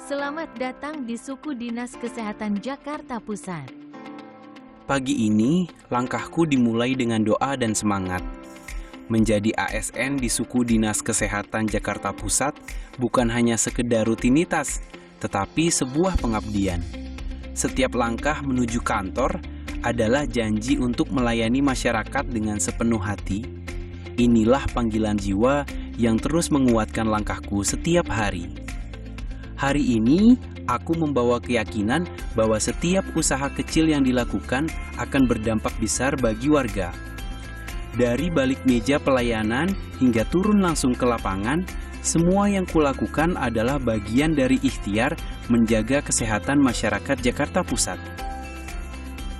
Selamat datang di Suku Dinas Kesehatan Jakarta Pusat. Pagi ini, langkahku dimulai dengan doa dan semangat. Menjadi ASN di Suku Dinas Kesehatan Jakarta Pusat bukan hanya sekedar rutinitas, tetapi sebuah pengabdian. Setiap langkah menuju kantor adalah janji untuk melayani masyarakat dengan sepenuh hati. Inilah panggilan jiwa yang terus menguatkan langkahku setiap hari. Hari ini, aku membawa keyakinan bahwa setiap usaha kecil yang dilakukan akan berdampak besar bagi warga. Dari balik meja pelayanan hingga turun langsung ke lapangan, semua yang kulakukan adalah bagian dari ikhtiar menjaga kesehatan masyarakat Jakarta Pusat.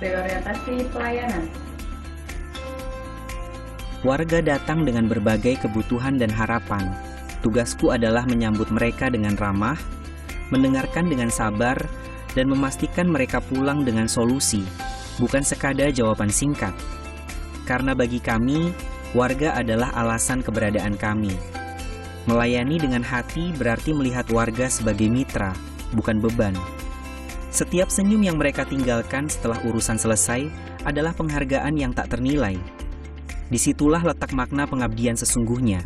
Prioritasasi pelayanan. Warga datang dengan berbagai kebutuhan dan harapan. Tugasku adalah menyambut mereka dengan ramah, mendengarkan dengan sabar, dan memastikan mereka pulang dengan solusi, bukan sekadar jawaban singkat. Karena bagi kami, warga adalah alasan keberadaan kami. Melayani dengan hati berarti melihat warga sebagai mitra, bukan beban. Setiap senyum yang mereka tinggalkan setelah urusan selesai adalah penghargaan yang tak ternilai. Disitulah letak makna pengabdian sesungguhnya.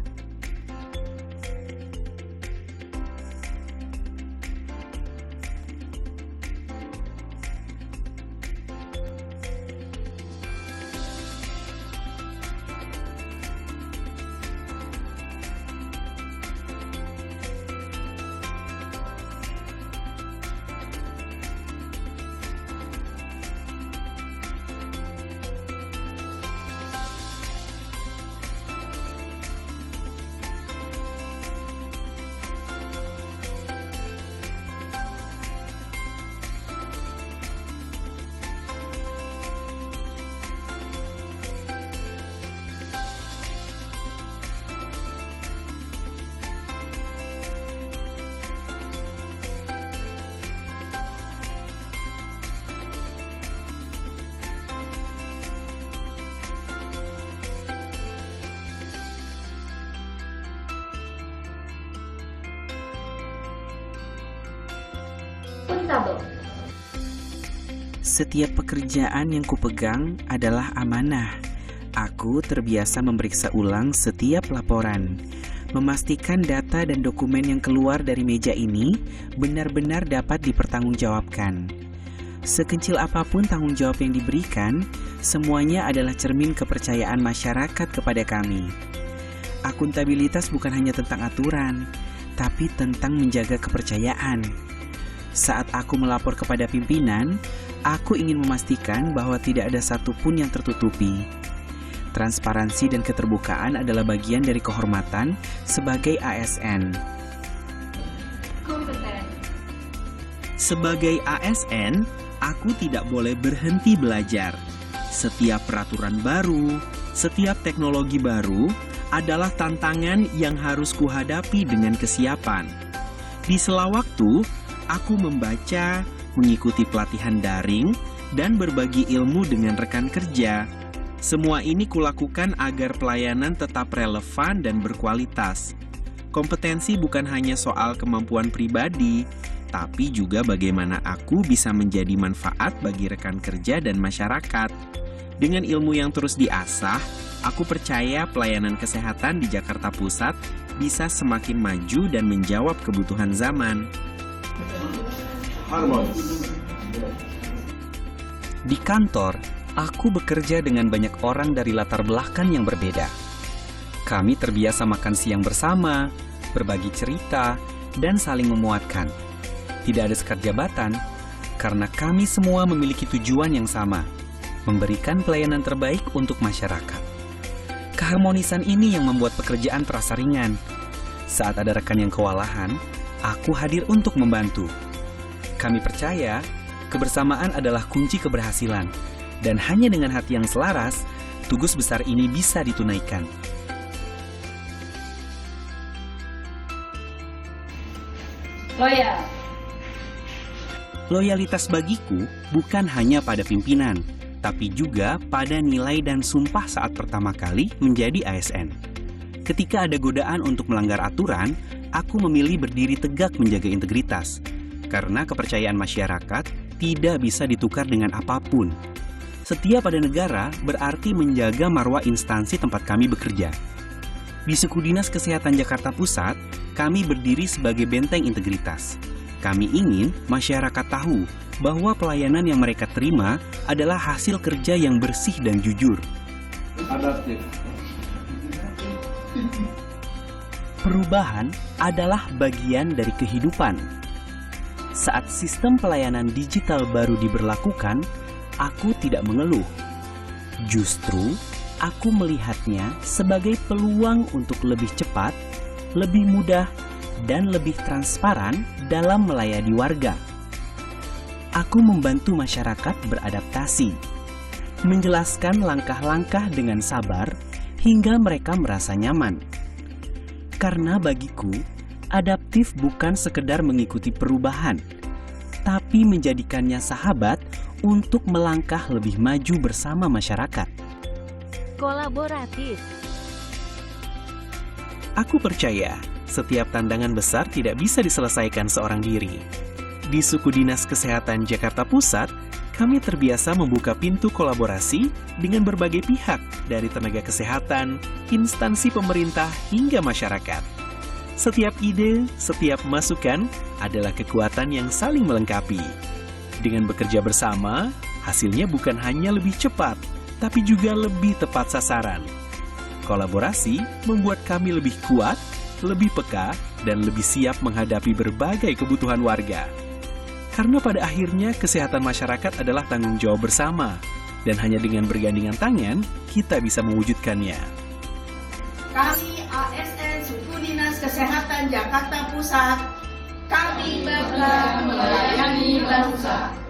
Setiap pekerjaan yang kupegang adalah amanah. Aku terbiasa memeriksa ulang setiap laporan, memastikan data dan dokumen yang keluar dari meja ini benar-benar dapat dipertanggungjawabkan. Sekecil apapun tanggung jawab yang diberikan, semuanya adalah cermin kepercayaan masyarakat kepada kami. Akuntabilitas bukan hanya tentang aturan, tapi tentang menjaga kepercayaan. Saat aku melapor kepada pimpinan, aku ingin memastikan bahwa tidak ada satupun yang tertutupi. Transparansi dan keterbukaan adalah bagian dari kehormatan sebagai ASN. Kompeten. Sebagai ASN, aku tidak boleh berhenti belajar. Setiap peraturan baru, setiap teknologi baru adalah tantangan yang harus kuhadapi dengan kesiapan. Di sela waktu, aku membaca, mengikuti pelatihan daring, dan berbagi ilmu dengan rekan kerja. Semua ini kulakukan agar pelayanan tetap relevan dan berkualitas. Kompetensi bukan hanya soal kemampuan pribadi, tapi juga bagaimana aku bisa menjadi manfaat bagi rekan kerja dan masyarakat. Dengan ilmu yang terus diasah, aku percaya pelayanan kesehatan di Jakarta Pusat bisa semakin maju dan menjawab kebutuhan zaman. Di kantor, aku bekerja dengan banyak orang dari latar belakang yang berbeda. Kami terbiasa makan siang bersama, berbagi cerita, dan saling memuatkan. Tidak ada sekat jabatan, karena kami semua memiliki tujuan yang sama, memberikan pelayanan terbaik untuk masyarakat. Keharmonisan ini yang membuat pekerjaan terasa ringan. Saat ada rekan yang kewalahan, aku hadir untuk membantu. Kami percaya, kebersamaan adalah kunci keberhasilan, dan hanya dengan hati yang selaras, tugas besar ini bisa ditunaikan. Loyal. Loyalitas bagiku bukan hanya pada pimpinan, tapi juga pada nilai dan sumpah saat pertama kali menjadi ASN. Ketika ada godaan untuk melanggar aturan, aku memilih berdiri tegak menjaga integritas. karena kepercayaan masyarakat tidak bisa ditukar dengan apapun. Setia pada negara berarti menjaga marwah instansi tempat kami bekerja. Di Suku Dinas Kesehatan Jakarta Pusat, kami berdiri sebagai benteng integritas. Kami ingin masyarakat tahu bahwa pelayanan yang mereka terima adalah hasil kerja yang bersih dan jujur. Adaptif. Perubahan adalah bagian dari kehidupan. Saat sistem pelayanan digital baru diberlakukan, aku tidak mengeluh. Justru, aku melihatnya sebagai peluang untuk lebih cepat, lebih mudah, dan lebih transparan dalam melayani warga. Aku membantu masyarakat beradaptasi, menjelaskan langkah-langkah dengan sabar hingga mereka merasa nyaman. Karena bagiku, adaptif bukan sekedar mengikuti perubahan, tapi menjadikannya sahabat untuk melangkah lebih maju bersama masyarakat. Kolaboratif. Aku percaya, setiap tantangan besar tidak bisa diselesaikan seorang diri. Di Suku Dinas Kesehatan Jakarta Pusat, kami terbiasa membuka pintu kolaborasi dengan berbagai pihak, dari tenaga kesehatan, instansi pemerintah, hingga masyarakat. Setiap ide, setiap masukan adalah kekuatan yang saling melengkapi. Dengan bekerja bersama, hasilnya bukan hanya lebih cepat, tapi juga lebih tepat sasaran. Kolaborasi membuat kami lebih kuat, lebih peka, dan lebih siap menghadapi berbagai kebutuhan warga. Karena pada akhirnya kesehatan masyarakat adalah tanggung jawab bersama, dan hanya dengan bergandengan tangan, kita bisa mewujudkannya. Kami ASN Suku Dinas Kesehatan Jakarta Pusat, kami bangga melayani bangsa.